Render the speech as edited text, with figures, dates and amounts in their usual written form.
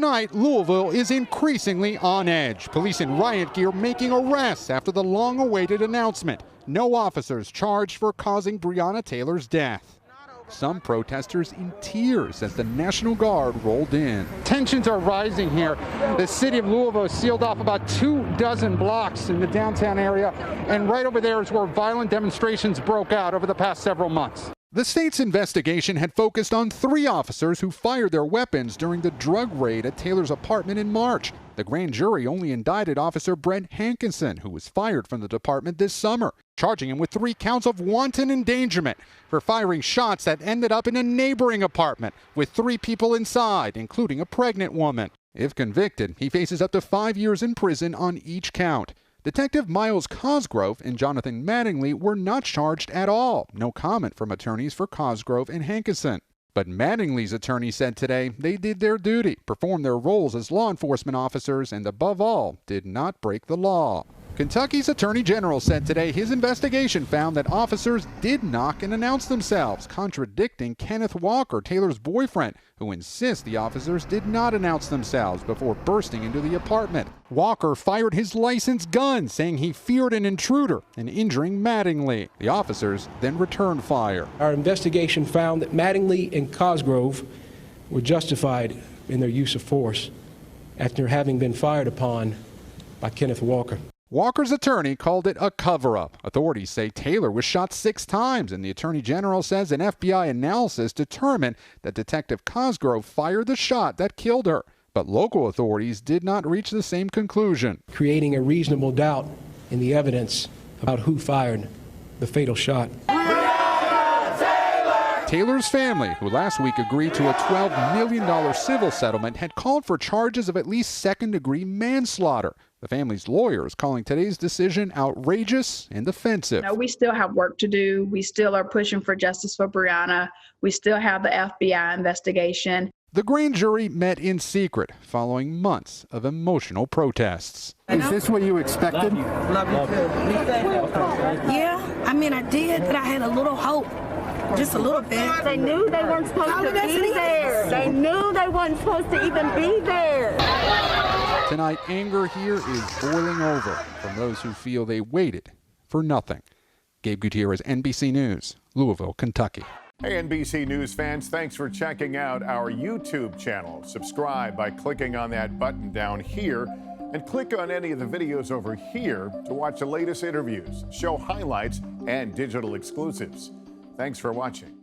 Tonight, Louisville is increasingly on edge. Police in riot gear making arrests after the long-awaited announcement. No officers charged for causing Breonna Taylor's death. Some protesters in tears as the National Guard rolled in. Tensions are rising here. The city of Louisville has sealed off about 24 blocks in the downtown area, and right over there is where violent demonstrations broke out over the past several months. The state's investigation had focused on 3 officers who fired their weapons during the drug raid at Taylor's apartment in March. The grand jury only indicted Officer Brett Hankison, who was fired from the department this summer, charging him with 3 counts of wanton endangerment for firing shots that ended up in a neighboring apartment with 3 people inside, including a pregnant woman. If convicted, he faces up to 5 years in prison on each count. Detective Miles Cosgrove and Jonathan Mattingly were not charged at all. No comment from attorneys for Cosgrove and Hankison. But Mattingly's attorney said today they did their duty, performed their roles as law enforcement officers, and above all, did not break the law. Kentucky's Attorney General said today his investigation found that officers did knock and announce themselves, contradicting Kenneth Walker, Taylor's boyfriend, who insists the officers did not announce themselves before bursting into the apartment. Walker fired his licensed gun, saying he feared an intruder and injuring Mattingly. The officers then returned fire. Our investigation found that Mattingly and Cosgrove were justified in their use of force after having been fired upon by Kenneth Walker. Walker's attorney called it a cover-up. Authorities say Taylor was shot 6 times, and the Attorney General says an FBI analysis determined that Detective Cosgrove fired the shot that killed her. But local authorities did not reach the same conclusion, creating a reasonable doubt in the evidence about who fired the fatal shot. Taylor's family, who last week agreed to a $12 million civil settlement, had called for charges of at least second-degree manslaughter. The family's lawyers calling today's decision outrageous and offensive. We still have work to do. We still are pushing for justice for Breonna. We still have the FBI investigation. The grand jury met in secret following months of emotional protests. Is this what you expected? Love you too. Yeah, I did, but I had a little hope. Just a little bit. They knew they weren't supposed to be there. They knew they weren't supposed to even be there. Tonight, anger here is boiling over from those who feel they waited for nothing. Gabe Gutierrez, NBC News, Louisville, Kentucky. Hey, NBC News fans, thanks for checking out our YouTube channel. Subscribe by clicking on that button down here and click on any of the videos over here to watch the latest interviews, show highlights, and digital exclusives. Thanks for watching.